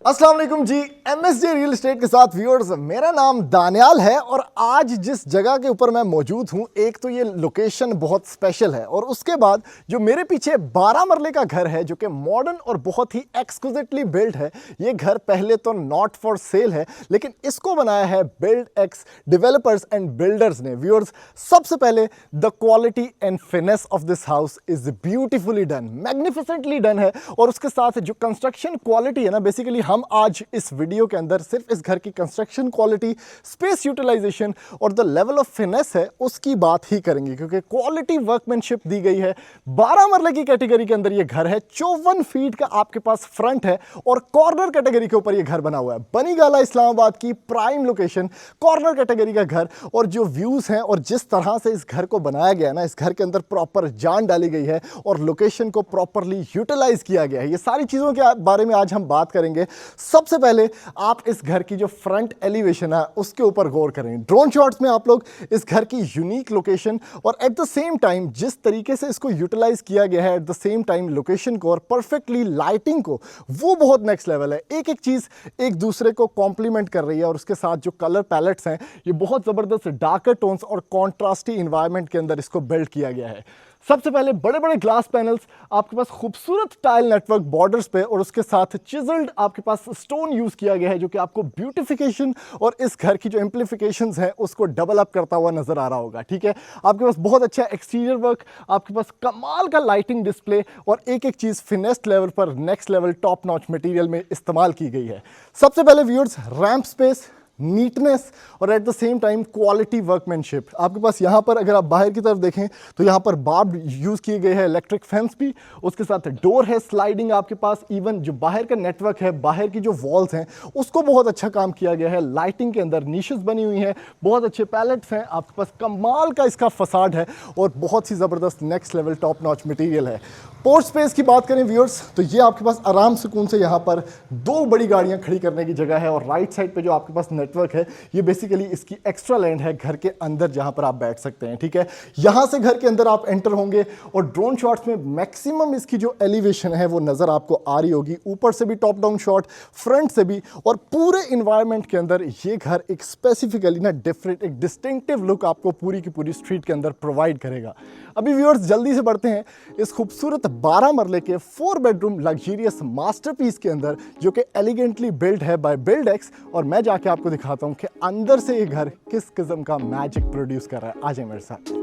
अस्सलाम वालेकुम जी। MSJ real estate के साथ व्यूअर्स, मेरा नाम दानियाल है और आज जिस जगह के ऊपर मैं मौजूद हूं, एक तो ये लोकेशन बहुत स्पेशल है और उसके बाद जो मेरे पीछे 12 मरले का घर है जो कि मॉडर्न और बहुत ही एक्सक्विजिटली बिल्ड है। ये घर पहले तो नॉट फॉर सेल है, लेकिन इसको बनाया है build X developers and builders ने। व्यूअर्स, सबसे पहले the quality and finesse of this house is beautifully done, magnificently done है। और उसके साथ जो कंस्ट्रक्शन क्वालिटी है ना, बेसिकली हम आज इस वीडियो के अंदर सिर्फ इस घर की कंस्ट्रक्शन क्वालिटी, स्पेस यूटिलाइजेशन और द लेवल ऑफ फिनेस है उसकी बात ही करेंगे, क्योंकि क्वालिटी वर्कमैनशिप दी गई है। 12 मरले की कैटेगरी के अंदर ये घर है, 54 फीट का आपके पास फ्रंट है और कॉर्नर कैटेगरी के ऊपर ये घर बना हुआ है। बनीगाला इस्लामाबाद की प्राइम लोकेशन, कॉर्नर कैटेगरी का घर। और जो व्यूज हैं और जिस तरह से इस घर को बनाया गया है ना, इस घर के अंदर प्रॉपर जान डाली गई है और लोकेशन को प्रॉपरली यूटिलाइज किया गया है। ये सारी चीजों के बारे में आज हम बात करेंगे। सबसे पहले आप इस घर की जो फ्रंट एलिवेशन है उसके ऊपर गौर करें। ड्रोन शॉट्स में आप लोग इस घर की यूनिक लोकेशन और एट द सेम टाइम जिस तरीके से इसको यूटिलाइज किया गया है, eight the same time location को और परफेक्टली लाइटिंग को, वो बहुत नेक्स्ट लेवल है। एक एक चीज एक दूसरे को कॉम्प्लीमेंट कर रही है और उसके साथ जो कलर पैलेट्स हैं ये बहुत जबरदस्त डार्कर टोन्स और कॉन्ट्रास्टी इन्वायरमेंट के अंदर इसको बिल्ड किया गया है। सबसे पहले बड़े बड़े ग्लास पैनल्स आपके पास, खूबसूरत टाइल नेटवर्क बॉर्डर्स पे और उसके साथ चिजल्ड आपके पास स्टोन यूज किया गया है जो कि आपको ब्यूटिफिकेशन और इस घर की जो एम्प्लीफिकेशंस है उसको डबल अप करता हुआ नजर आ रहा होगा। ठीक है, आपके पास बहुत अच्छा एक्सटीरियर वर्क, आपके पास कमाल का लाइटिंग डिस्प्ले और एक एक चीज फिनेस्ट लेवल पर next level top notch material में इस्तेमाल की गई है। सबसे पहले व्यूअर्स, रैंप स्पेस, नीटनेस और eight the same time quality workmanship. आपके पास यहाँ पर अगर आप बाहर की तरफ देखें तो यहाँ पर बार्ब यूज किए गए हैं, इलेक्ट्रिक फेंस भी, उसके साथ डोर है स्लाइडिंग आपके पास। इवन जो बाहर का नेटवर्क है, बाहर की जो वॉल्स हैं उसको बहुत अच्छा काम किया गया है। लाइटिंग के अंदर नीशेस बनी हुई हैं, बहुत अच्छे पैलेट्स हैं, आपके पास कमाल का इसका फसाड है और बहुत ही ज़बरदस्त next level top notch material है। पोर्ट स्पेस की बात करें व्यूअर्स तो ये आपके पास आराम सुकून से यहाँ पर 2 बड़ी गाड़ियाँ खड़ी करने की जगह है और राइट साइड पे जो आपके पास नेटवर्क है ये बेसिकली इसकी एक्स्ट्रा लैंड है घर के अंदर जहां पर आप बैठ सकते हैं। ठीक है, यहां से घर के अंदर आप एंटर होंगे और ड्रोन शॉट्स में मैक्सिमम इसकी जो एलिवेशन है वो नजर आपको आ रही होगी, ऊपर से भी टॉप डाउन शॉट, फ्रंट से भी, और पूरे इन्वायरमेंट के अंदर ये घर एक स्पेसिफिकली ना डिफरेंट, एक डिस्टिंक्टिव लुक आपको पूरी की पूरी स्ट्रीट के अंदर प्रोवाइड करेगा। अभी व्यूअर्स जल्दी से बढ़ते हैं इस खूबसूरत 12 मरले के 4 बेडरूम लग्जरियस मास्टरपीस के अंदर जो कि एलिगेंटली बिल्ड है बाय बिल्ड एक्स, और मैं जाके आपको दिखाता हूं कि अंदर से ये घर किस किस्म का मैजिक प्रोड्यूस कर रहा है। आ जाए मेरे साथ।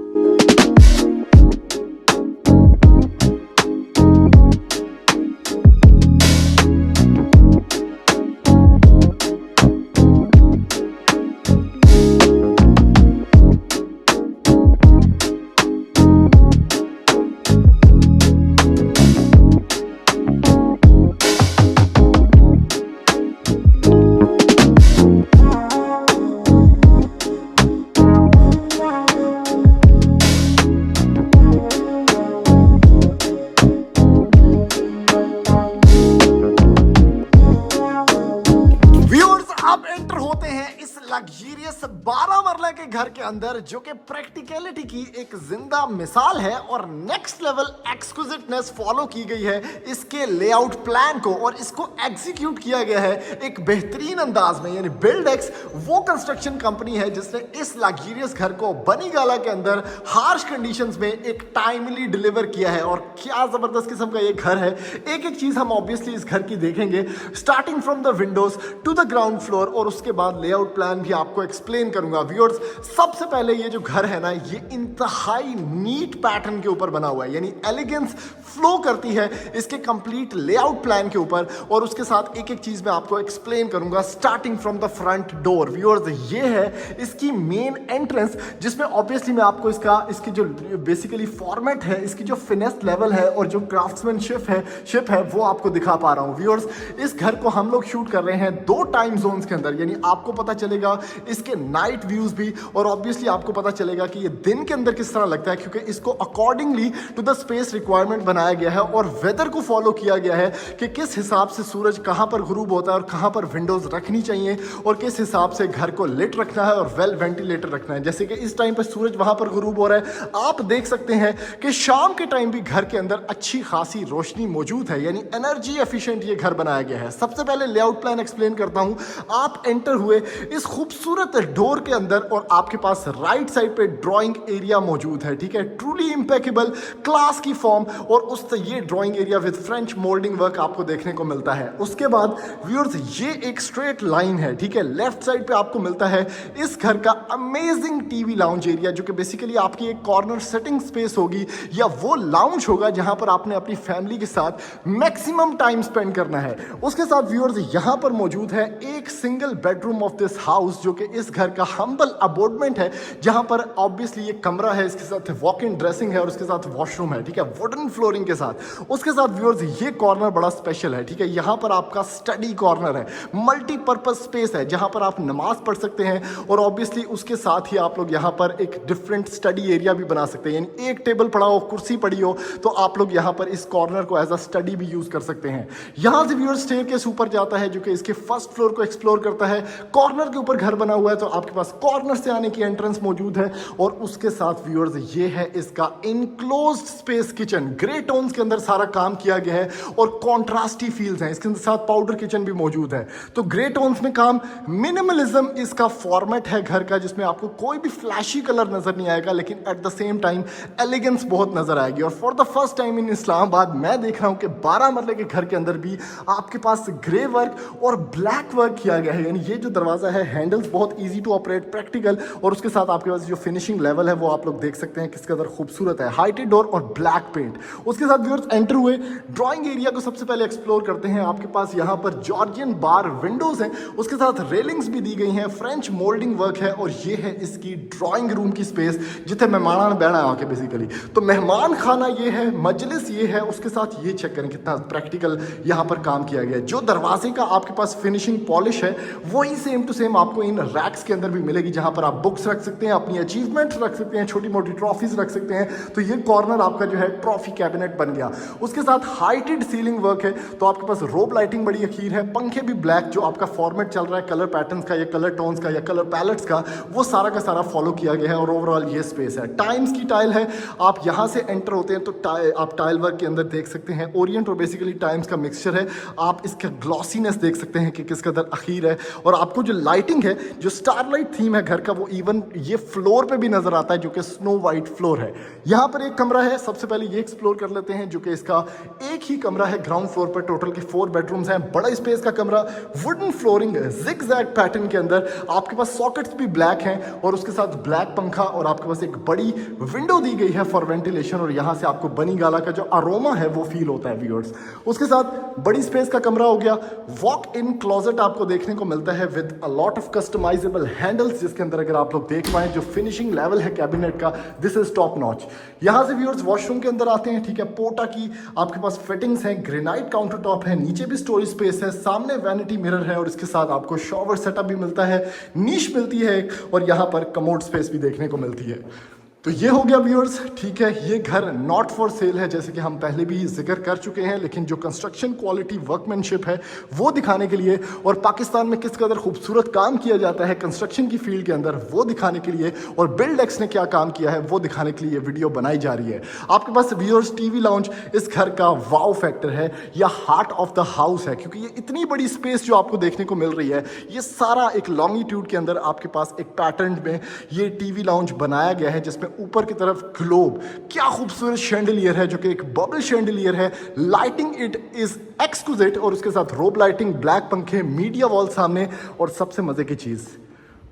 लग्जरियस 12 मरला के घर के अंदर जो कि प्रैक्टिकलिटी की एक जिंदा मिसाल है और नेक्स्ट लेवल एक्सक्विजिटनेस फॉलो की गई है इसके लेआउट प्लान को, और इसको एग्जीक्यूट किया गया है एक बेहतरीन अंदाज में। यानी बिल्ड एक्स वो कंस्ट्रक्शन कंपनी है जिसने इस लग्जरियस घर को बनीगाला के अंदर हार्श कंडीशंस में एक टाइमली डिलीवर किया है। और क्या जबरदस्त किस्म का ये घर है। एक एक चीज हम ऑब्वियसली इस घर की देखेंगे, starting from the windows to the ground floor, और उसके बाद लेआउट प्लान भी आपको एक्सप्लेन करूंगा। व्यूअर्स, सबसे पहले ये जो घर है ना, ये इंतहाई नीट पैटर्न के ऊपर बना हुआ है, यानी एलिगेंस फ्लो करती है इसके कंप्लीट लेआउट प्लान के ऊपर, और उसके साथ एक एक चीज मैं आपको एक्सप्लेन करूंगा starting from the front door. Viewers, ये है इसकी मेन एंट्रेंस जिसमें ऑब्वियसली मैं आपको इसकी जो बेसिकली फॉर्मेट है, इसकी जो फिनेस लेवल है और जो क्राफ्ट्समैनशिप है वो आपको दिखा पा रहा हूं। व्यूअर्स, इस घर को हम लोग शूट कर रहे हैं 2 टाइम जोन्स के अंदर, यानी आपको पता चलेगा होगा, इसके नाइट व्यूज भी, और ऑब्वियसली आपको पता चलेगा कि ये दिन के अंदर किस तरह लगता है, क्योंकि इसको accordingly to the space requirement बनाया गया है और वेदर को फॉलो किया गया है कि किस हिसाब से सूरज कहां पर गुरूब होता है और कहां पर विंडोज रखनी चाहिए और किस हिसाब से घर को लिट रखना है और वेल वेंटिलेटर रखना है। जैसे कि इस टाइम पर सूरज वहां पर गुरूब हो रहा है, आप देख सकते हैं कि शाम के टाइम भी घर के अंदर अच्छी खासी रोशनी मौजूद है, यानी एनर्जी एफिशिएंट ये घर बनाया गया है। सबसे पहले लेआउट प्लान एक्सप्लेन करता हूं। आप एंटर हुए इस खूबसूरत डोर के अंदर और आपके पास राइट साइड पे ड्राइंग एरिया मौजूद है, ठीक है, ट्रूली इंपेकेबल क्लास की फॉर्म, और उस ये drawing area with French moulding work आपको देखने को मिलता है। उसके बाद व्यूअर्स ये एक स्ट्रेट लाइन है, ठीक है, लेफ्ट साइड पे आपको मिलता है इस घर का अमेजिंग टीवी लाउंज एरिया, जो कि बेसिकली आपकी एक कॉर्नर सेटिंग स्पेस होगी या वो लाउंज होगा जहां पर आपने अपनी फैमिली के साथ मैक्सिमम टाइम स्पेंड करना है। उसके साथ व्यूअर्स यहां पर मौजूद है एक single bedroom of this house, जो कि इस घर का हम्बल अबोर्डमेंट है, जहां पर ऑब्वियसली ये कमरा है, इसके साथ वॉक इन ड्रेसिंग है और उसके साथ वॉशरूम है, ठीक है, वुडन फ्लोरिंग के साथ। उसके साथ व्यूअर्स ये कॉर्नर बड़ा स्पेशल है, ठीक है, यहां पर आपका स्टडी कॉर्नर है, मल्टीपर्पज स्पेस है जहां पर आप नमाज पढ़ सकते हैं, और ऑब्वियसली उसके साथ ही आप लोग यहां पर एक डिफरेंट स्टडी एरिया भी बना सकते हैं, यानी एक टेबल पड़ा हो, कुर्सी पड़ी हो, तो आप लोग यहां पर इस कॉर्नर को एज अ स्टडी भी यूज कर सकते हैं। यहां से व्यूअर्स स्टेयरकेस ऊपर जाता है, जो कि इसके फर्स्ट फ्लोर को एक्सप्लोर करता है। कॉर्नर के ऊपर घर बना हुआ है, तो आपके पास कॉर्नर से आने की एंट्रेंस मौजूद है, और उसके साथ व्यूअर्स ये है इसका enclosed space kitchen. Grey tones के अंदर सारा काम किया गया है और कॉन्ट्रास्टी फील्स हैं, इसके साथ पाउडर किचन भी मौजूद है, तो ग्रे टोन्स में काम। मिनिमलिज्म इसका फॉर्मेट है घर का, जिसमें आपको कोई भी फ्लैशी कलर नजर नहीं आएगा, लेकिन at the same time elegance बहुत नजर आएगी। और for the first time in Islamabad मैं देख रहा हूं कि 12 मरले के घर के अंदर भी आपके पास ग्रे वर्क और ब्लैक वर्क किया गया है, यानी ये जो दरवाजा है, हैंडल्स बहुत इजी टू ऑपरेट, प्रैक्टिकल, और उसके साथ आपके पास जो फिनिशिंग लेवल है वो आप लोग देख सकते हैं किस कदर खूबसूरत है, हाइटेड डोर और ब्लैक पेंट। उसके साथ व्यूअर्स एंटर हुए ड्राइंग एरिया को सबसे पहले एक्सप्लोर करते हैं। आपके पास यहाँ पर जॉर्जियन बार विंडोज हैं, उसके साथ रेलिंग्स भी दी गई हैं, फ्रेंच मोल्डिंग वर्क है, और ये है इसकी ड्राइंग रूम की स्पेस जिथे मेहमान बैठा आके बेसिकली। तो मेहमान खाना ये है, मजलिस ये है, उसके साथ ये चेक करें कितना प्रैक्टिकल यहाँ पर काम किया गया है। जो दरवाजे का आपके पास फिनिशिंग पॉलिश है वही सेम टू सेम आपको इन रैक्स के अंदर भी मिलेगी, जहां पर आप बुक्स रख सकते हैं, अपनी अचीवमेंट्स रख सकते हैं, छोटी मोटी ट्रॉफीज रख सकते हैं। तो ये कॉर्नर आपका जो है ट्रॉफी कैबिनेट बन गया। उसके साथ हाइटेड सीलिंग वर्क है, तो आपके पास रोब लाइटिंग बड़ी अखीर है, पंखे भी ब्लैक, जो आपका फॉर्मेट चल रहा है कलर पैटर्न्स का या कलर टोन्स का या कलर पैलेट्स का, वो सारा का सारा फॉलो किया गया है, और ओवरऑल ये स्पेस है। टाइम्स की टाइल है, आप यहां से एंटर होते हैं तो आप टाइल वर्क के अंदर देख सकते हैं ओरिएंट और बेसिकली टाइम्स का मिक्सचर है। आप इसका ग्लॉसीनेस देख सकते हैं कि किस कदर अखीर है, और आपको जो लाइटिंग है, जो स्टारलाइट थीम है घर का, वो इवन ये फ्लोर पे भी नजर आता है, जो कि स्नो वाइट फ्लोर है। यहां पर एक कमरा है, सबसे पहले ये एक्सप्लोर कर लेते हैं, जो कि इसका एक ही कमरा है ग्राउंड फ्लोर पर। टोटल के 4 बेडरूम्स हैं, बड़ा स्पेस का कमरा, वुडन फ्लोरिंग, जिगजैग पैटर्न के अंदर। आपके पास सॉकेट्स भी ब्लैक हैं, और उसके साथ ब्लैक पंखा, और आपके पास एक बड़ी विंडो दी गई है फॉर वेंटिलेशन, और यहां से आपको बनी गाला का जो अरोमा है वो फील होता है व्यूअर्स। उसके साथ बड़ी स्पेस का कमरा हो गया। वॉक इन क्लोजेट आपको देखने को मिलता है with a lot of customisable handles, जिसके अंदर अगर आप लोग देख पाए जो फिनिशिंग लेवल है कैबिनेट का, दिस इज टॉप नॉच। यहां से व्यूअर्स वॉशरूम के अंदर आते हैं, ठीक है, पोटा की आपके पास फिटिंग्स हैं, ग्रेनाइट काउंटर टॉप है, नीचे भी स्टोरेज स्पेस है, सामने वैनिटी मिरर है, और इसके साथ आपको शॉवर सेटअप भी मिलता है, नीश मिलती है, और यहां पर कमोड स्पेस भी देखने को मिलती है। तो ये हो गया व्यूअर्स, ठीक है। ये घर नॉट फॉर सेल है, जैसे कि हम पहले भी जिक्र कर चुके हैं, लेकिन जो कंस्ट्रक्शन क्वालिटी वर्कमैनशिप है वो दिखाने के लिए, और पाकिस्तान में किस कदर खूबसूरत काम किया जाता है कंस्ट्रक्शन की फील्ड के अंदर, वो दिखाने के लिए, और बिल्डेक्स ने क्या काम किया है वो दिखाने के लिए ये वीडियो बनाई जा रही है। आपके पास व्यूअर्स टीवी लाउंज इस घर का वाव फैक्टर है, या हार्ट ऑफ द हाउस है, क्योंकि ये इतनी बड़ी स्पेस जो आपको देखने को मिल रही है, ये सारा एक लॉन्गिट्यूड के अंदर आपके पास एक पैटर्न में ये टीवी लाउंज बनाया गया है, जिसमें ऊपर की तरफ ग्लोब, क्या खूबसूरत शैंडलियर है, जो कि एक बबल शैंडलियर है। लाइटिंग इट इज एक्सक्लूसिव, और उसके साथ रोब लाइटिंग, ब्लैक पंखे, मीडिया वॉल सामने, और सबसे मजे की चीज,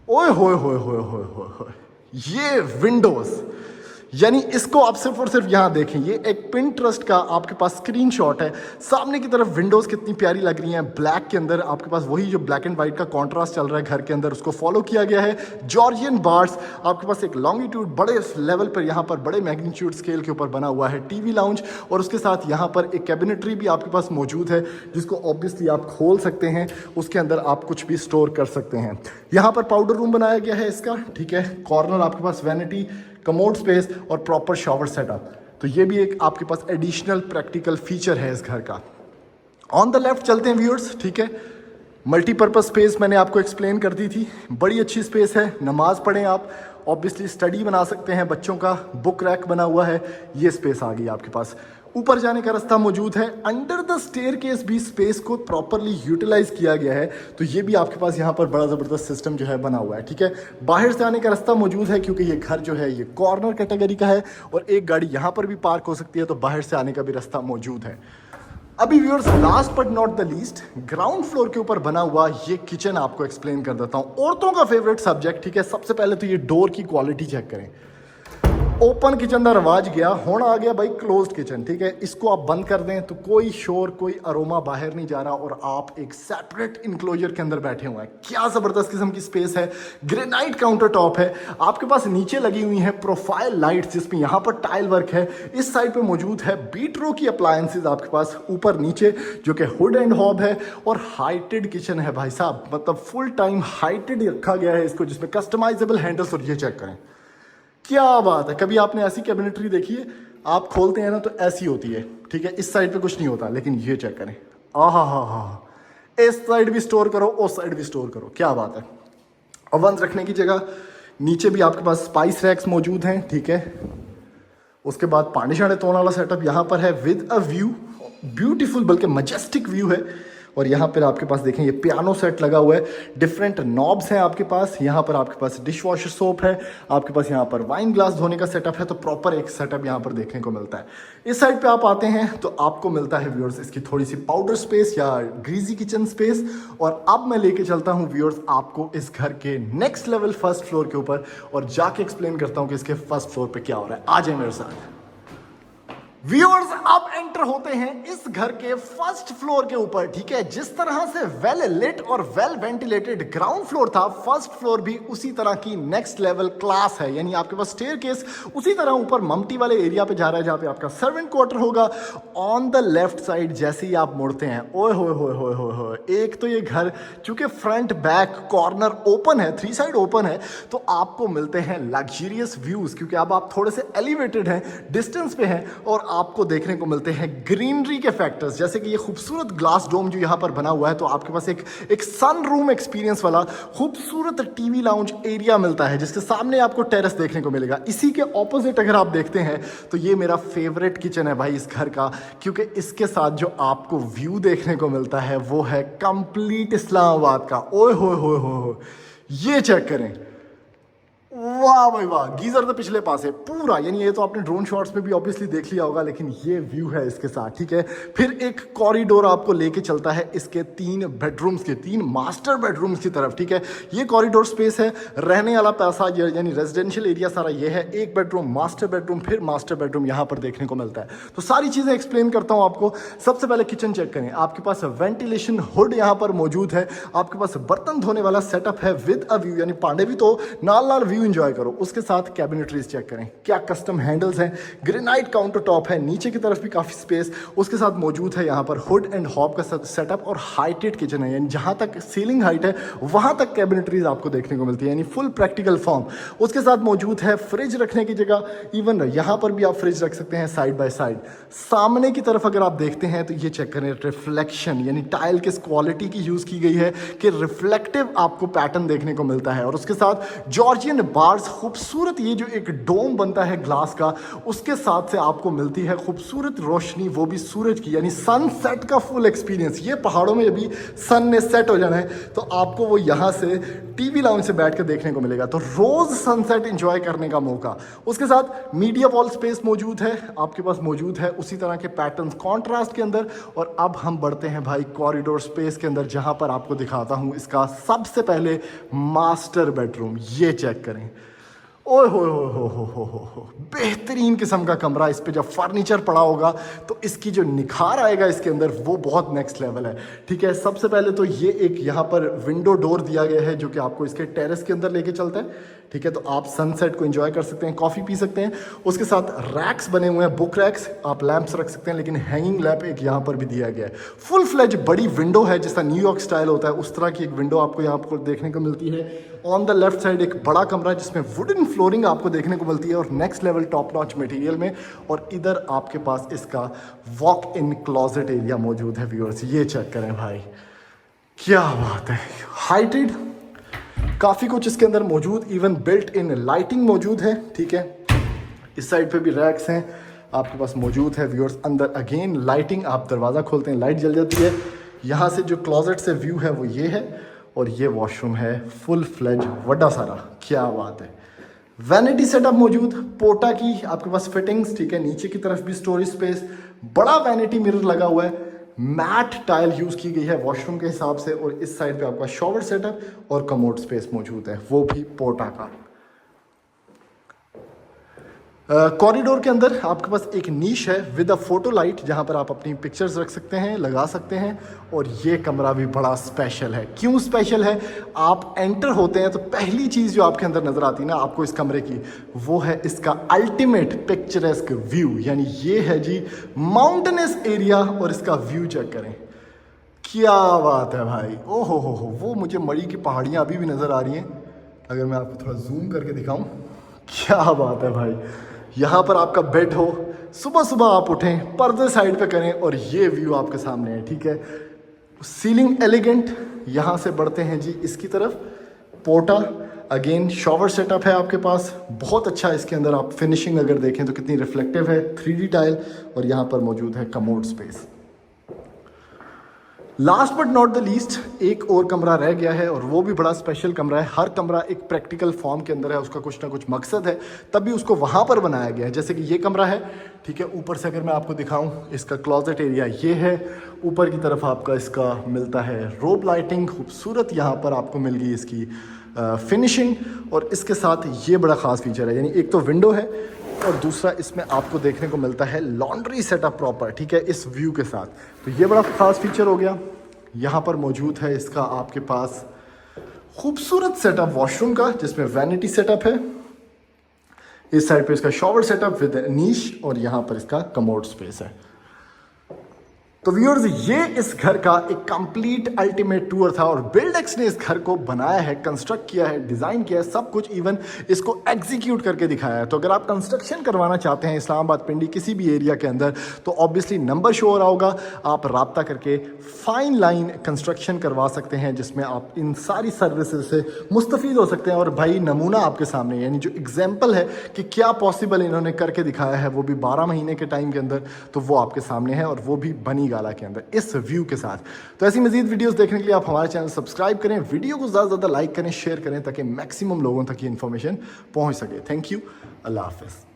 ओए होए होए होए होए होए, ये विंडोज, यानी इसको आप सिर्फ और सिर्फ यहाँ देखें, ये एक पिंटरेस्ट का आपके पास स्क्रीनशॉट है। सामने की तरफ विंडोज कितनी प्यारी लग रही हैं, ब्लैक के अंदर आपके पास वही जो ब्लैक एंड व्हाइट का कॉन्ट्रास्ट चल रहा है घर के अंदर, उसको फॉलो किया गया है। जॉर्जियन बार्स आपके पास एक लॉन्गिट्यूड बड़े लेवल पर यहाँ पर बड़े मैग्नीट्यूड स्केल के ऊपर बना हुआ है टीवी लाउंज, और उसके साथ यहाँ पर एक कैबिनेटरी भी आपके पास मौजूद है जिसको ऑब्वियसली आप खोल सकते हैं, उसके अंदर आप कुछ भी स्टोर कर सकते हैं। यहाँ पर पाउडर रूम बनाया गया है इसका, ठीक है। कॉर्नर आपके पास वैनिटी, कमोड स्पेस और प्रॉपर शावर सेटअप, तो ये भी एक आपके पास एडिशनल प्रैक्टिकल फीचर है इस घर का। ऑन द लेफ्ट चलते हैं व्यूअर्स, ठीक है। मल्टीपर्पज स्पेस मैंने आपको एक्सप्लेन कर दी थी, बड़ी अच्छी स्पेस है, नमाज पढ़ें आप, ऑब्वियसली स्टडी बना सकते हैं बच्चों का, बुक रैक बना हुआ है, ये स्पेस आ गई आपके पास। ऊपर जाने का रास्ता मौजूद है, अंडर द स्टेयरकेस भी स्पेस को प्रॉपरली यूटिलाइज किया गया है, तो ये भी आपके पास यहाँ पर बड़ा ज़बरदस्त सिस्टम जो है बना हुआ है, ठीक है। बाहर से आने का रास्ता मौजूद है क्योंकि ये घर जो है ये कॉर्नर कैटेगरी का है और एक गाड़ी यहाँ पर भी पार्क हो सकती है, तो बाहर से आने का भी रास्ता मौजूद है। अभी viewers last but not the least, ground floor के ऊपर बना हुआ ये किचन आपको एक्सप्लेन कर देता हूँ, औरतों का फेवरेट सब्जेक्ट, ठीक है। सबसे पहले तो ये डोर की क्वालिटी चेक करें, ओपन किचन का रवाज गया, होना आ गया भाई क्लोज्ड किचन, ठीक है। इसको आप बंद कर दें तो कोई शोर, कोई अरोमा बाहर नहीं जा रहा और आप एक सेपरेट इनक्लोजर के अंदर बैठे हुए हैं। क्या जबरदस्त किस्म की स्पेस है, ग्रेनाइट काउंटर टॉप है आपके पास, नीचे लगी हुई है प्रोफाइल लाइट्स जिसमें यहाँ पर टाइल वर्क है, इस साइड पे मौजूद है बीट्रो की अप्लायंसेज आपके पास ऊपर नीचे जो कि हुड एंड हॉब है, और हाइटेड किचन है भाई साहब, मतलब फुल टाइम हाइटेड रखा गया है इसको, जिसमें कस्टमाइजेबल हैंडल्स, और ये चेक करें क्या बात है। कभी आपने ऐसी कैबिनेटरी देखी है, आप खोलते हैं ना तो ऐसी होती है, ठीक है। इस साइड पे कुछ नहीं होता, लेकिन ये चेक करें, आहा हा हा, इस साइड भी स्टोर करो, उस साइड भी स्टोर करो, क्या बात है। ओवन रखने की जगह, नीचे भी आपके पास स्पाइस रैक्स मौजूद हैं, ठीक है। उसके बाद पानी शाने तोड़ने वाला सेटअप यहाँ पर है विद अ व्यू, ब्यूटीफुल बल्कि मजेस्टिक व्यू है। और यहाँ पर आपके पास देखें ये पियानो सेट लगा हुआ है, डिफरेंट नॉब्स हैं आपके पास, यहाँ पर आपके पास डिश वॉशर सोप है, आपके पास यहाँ पर वाइन ग्लास धोने का सेटअप है, तो प्रॉपर एक सेटअप यहाँ पर देखने को मिलता है। इस साइड पे आप आते हैं तो आपको मिलता है व्यूअर्स इसकी थोड़ी सी पाउडर स्पेस या ग्रीजी किचन स्पेस। और अब मैं लेके चलता हूँ व्यूअर्स आपको इस घर के नेक्स्ट लेवल फर्स्ट फ्लोर के ऊपर, और जाके एक्सप्लेन करता हूँ कि इसके फर्स्ट फ्लोर पे क्या हो रहा है। आ जाए मेरे साथ व्यूअर्स, अब एंटर होते हैं इस घर के फर्स्ट फ्लोर के ऊपर, ठीक है। जिस तरह से वेल लिट और वेल वेंटिलेटेड ग्राउंड फ्लोर था, फर्स्ट फ्लोर भी उसी तरह की नेक्स्ट लेवल क्लास है। यानी आपके पास स्टेयरकेस उसी तरह ऊपर ममटी वाले एरिया पे जा रहा है जहां पे आपका सर्वेंट क्वार्टर होगा। ऑन द लेफ्ट साइड जैसे ही आप मुड़ते हैं, ओए होए होए होए होए होए, एक तो ये घर चूंकि फ्रंट बैक कॉर्नर ओपन है, 3 साइड ओपन है, तो आपको मिलते हैं लग्जरियस व्यूज, क्योंकि अब आप थोड़े से एलिवेटेड हैं, डिस्टेंस पे हैं, और आपको देखने को मिलते हैं ग्रीनरी के फैक्टर्स, जैसे कि ये खूबसूरत ग्लास डोम जो यहाँ पर बना हुआ है, तो आपके पास एक सन रूम एक्सपीरियंस वाला खूबसूरत टीवी लाउंज एरिया मिलता है, जिसके सामने आपको टेरेस देखने को मिलेगा। इसी के ऑपोजिट अगर आप देखते हैं तो ये मेरा फेवरेट किचन है भाई इस घर का, क्योंकि इसके साथ जो आपको व्यू देखने को मिलता है वो है कंप्लीट इस्लामाबाद का। ओए होए होए होए, ये चेक करें, वाह भाई वाह, गीजर तो पिछले पास है पूरा, यानी ये तो आपने ड्रोन शॉट्स में भी ऑब्वियसली देख लिया होगा, लेकिन ये व्यू है इसके साथ, ठीक है। फिर एक कॉरिडोर आपको लेके चलता है इसके 3 बेडरूम्स के, 3 मास्टर बेडरूम्स की तरफ, ठीक है। ये कॉरिडोर स्पेस है, रहने वाला पैसा यानी रेजिडेंशियल एरिया सारा ये है, 1 बेडरूम, मास्टर बेडरूम, फिर मास्टर बेडरूम यहाँ पर देखने को मिलता है। तो सारी चीजें एक्सप्लेन करता हूँ आपको। सबसे पहले किचन चेक करें, आपके पास वेंटिलेशन हुड यहाँ पर मौजूद है, आपके पास बर्तन धोने वाला सेटअप है विद अ व्यू, यानी पांडे भी तो नाल व्यू एंजॉय करो। उसके साथ कैबिनेटरीज चेक करें, क्या कस्टम हैंडल्स हैं, ग्रेनाइट काउंटर टॉप है, नीचे की तरफ भी काफी स्पेस उसके साथ मौजूद है। यहाँ पर हुड एंड हॉब का सेटअप और हाइटेड किचन है, यानी जहां तक सीलिंग हाइट है वहां तक कैबिनेटरीज आपको देखने को मिलती है, यानी फुल प्रैक्टिकल फॉर्म। उसके साथ मौजूद है फ्रिज रखने की जगह, इवन यहाँ पर भी आप फ्रिज रख सकते हैं साइड बाय साइड। सामने की तरफ अगर आप देखते हैं तो ये चेक करें, रिफ्लेक्शन, यानी टाइल किस क्वालिटी की यूज की गई है कि रिफ्लेक्टिव आपको पैटर्न देखने को मिलता है। और उसके साथ जॉर्जियन बार्स, खूबसूरत ये जो एक डोम बनता है ग्लास का, उसके साथ से आपको मिलती है खूबसूरत रोशनी, वो भी सूरज की, यानी सनसेट का फुल एक्सपीरियंस। ये पहाड़ों में अभी सन ने सेट हो जाना है तो आपको वो यहाँ से टीवी लाउंज से बैठ कर देखने को मिलेगा, तो रोज सनसेट एंजॉय करने का मौका। उसके साथ मीडिया वॉल स्पेस मौजूद है, आपके पास मौजूद है उसी तरह के पैटर्न्स कॉन्ट्रास्ट के अंदर। और अब हम बढ़ते हैं भाई कॉरिडोर स्पेस के अंदर, जहां पर आपको दिखाता हूं इसका सबसे पहले मास्टर बेडरूम। ये चेक करें, ओए हो, बेहतरीन किस्म का कमरा। इस पे जब फर्नीचर पड़ा होगा तो इसकी जो निखार आएगा इसके अंदर वो बहुत नेक्स्ट लेवल है। ठीक है, सबसे पहले तो ये एक यहाँ पर विंडो डोर दिया गया है जो कि आपको इसके टेरेस के अंदर लेके चलता है। ठीक है, तो आप सनसेट को एंजॉय कर सकते हैं, कॉफ़ी पी सकते हैं। उसके साथ रैक्स बने हुए हैं, बुक रैक्स, आप लैंप्स रख सकते हैं, लेकिन हैंगिंग लैंप एक यहाँ पर भी दिया गया है। फुल फ्लेज बड़ी विंडो है, जैसा न्यूयॉर्क स्टाइल होता है उस तरह की एक विंडो आपको यहाँ पर देखने को मिलती है। ऑन द लेफ्ट साइड एक बड़ा कमरा जिसमें वुडन फ्लोरिंग आपको देखने को मिलती है और next level top notch material में। और इधर आपके पास इसका वॉक इन क्लॉजेट एरिया मौजूद है। व्यूअर्स ये चेक करें भाई, क्या बात है। हाइटेड काफ़ी कुछ इसके अंदर मौजूद, इवन बिल्ट इन लाइटिंग मौजूद है। ठीक है, इस साइड पे भी रैक्स हैं आपके पास मौजूद है। व्यूअर्स अंदर अगेन लाइटिंग, आप दरवाज़ा खोलते हैं लाइट जल जाती है। यहाँ से जो क्लॉजेट से व्यू है वो ये है और ये वॉशरूम है फुल फ्लेज बड़ा सारा। क्या बात है। वैनिटी सेटअप मौजूद, पोटा की आपके पास फिटिंग्स। ठीक है, नीचे की तरफ भी स्टोरेज स्पेस, बड़ा वैनिटी मिरर लगा हुआ है, मैट टाइल यूज की गई है वॉशरूम के हिसाब से। और इस साइड पे आपका शॉवर सेटअप और कमोड स्पेस मौजूद है, वो भी पोटा का। कॉरिडोर के अंदर आपके पास एक नीश है विद अ फोटो लाइट, जहां पर आप अपनी पिक्चर्स रख सकते हैं, लगा सकते हैं। और ये कमरा भी बड़ा स्पेशल है। क्यों स्पेशल है? आप एंटर होते हैं तो पहली चीज़ जो आपके अंदर नज़र आती है ना आपको इस कमरे की, वो है इसका अल्टीमेट पिक्चरेस्क व्यू। यानी ये है जी माउंटेनस एरिया और इसका व्यू चेक करें, क्या बात है भाई। ओ हो, वो मुझे मड़ी की पहाड़ियाँ अभी भी नज़र आ रही हैं। अगर मैं आपको थोड़ा जूम करके दिखाऊं, क्या बात है भाई। यहाँ पर आपका बेड हो, सुबह सुबह आप उठें, पर्दे साइड पे करें और ये व्यू आपके सामने है। ठीक है, सीलिंग एलिगेंट। यहाँ से बढ़ते हैं जी इसकी तरफ, पोटा अगेन शॉवर सेटअप है आपके पास, बहुत अच्छा। इसके अंदर आप फिनिशिंग अगर देखें तो कितनी रिफ्लेक्टिव है, 3D टाइल। और यहाँ पर मौजूद है commode space. Last but not the least एक और कमरा रह गया है और वो भी बड़ा स्पेशल कमरा है। हर कमरा एक प्रैक्टिकल फॉर्म के अंदर है, उसका कुछ ना कुछ मकसद है, तभी उसको वहाँ पर बनाया गया है। जैसे कि ये कमरा है, ठीक है, ऊपर से अगर मैं आपको दिखाऊं, इसका क्लॉजेट एरिया ये है। ऊपर की तरफ आपका इसका मिलता है रोब लाइटिंग, खूबसूरत यहाँ पर आपको मिल गई इसकी फिनिशिंग। और इसके साथ ये बड़ा ख़ास फीचर है, यानी एक तो विंडो है और दूसरा इसमें आपको देखने को मिलता है लॉन्ड्री सेटअप प्रॉपर। ठीक है, इस व्यू के साथ, तो ये बड़ा खास फीचर हो गया। यहाँ पर मौजूद है इसका आपके पास खूबसूरत सेटअप वॉशरूम का, जिसमें वैनिटी सेटअप है। इस साइड पे इसका शॉवर सेटअप विद नीश और यहाँ पर इसका कमोड स्पेस है। तो व्यूअर्स ये इस घर का एक कंप्लीट अल्टीमेट टूर था और बिल्डेक्स ने इस घर को बनाया है, कंस्ट्रक्ट किया है, डिज़ाइन किया है, सब कुछ, इवन इसको एग्जीक्यूट करके दिखाया है। तो अगर आप कंस्ट्रक्शन करवाना चाहते हैं इस्लामाबाद, पिंडी, किसी भी एरिया के अंदर, तो ऑब्वियसली नंबर शो हो रहा होगा, आप राब्ता करके फाइन लाइन कंस्ट्रक्शन करवा सकते हैं, जिसमें आप इन सारी सर्विसेज से मुस्तफ़ीद हो सकते हैं। और भाई नमूना आपके सामने, यानी जो एग्जाम्पल है कि क्या पॉसिबल इन्होंने करके दिखाया है, वो भी 12 महीने के टाइम के अंदर, तो वो आपके सामने है और वो भी बनी गाला के अंदर इस व्यू के साथ। तो ऐसी मजीद वीडियोस देखने के लिए आप हमारे चैनल सब्सक्राइब करें, वीडियो को ज़्यादा से ज़्यादा लाइक करें, शेयर करें, ताकि मैक्सिमम लोगों तक ये इन्फॉर्मेशन पहुंच सके। थैंक यू, अल्लाह हाफिज़।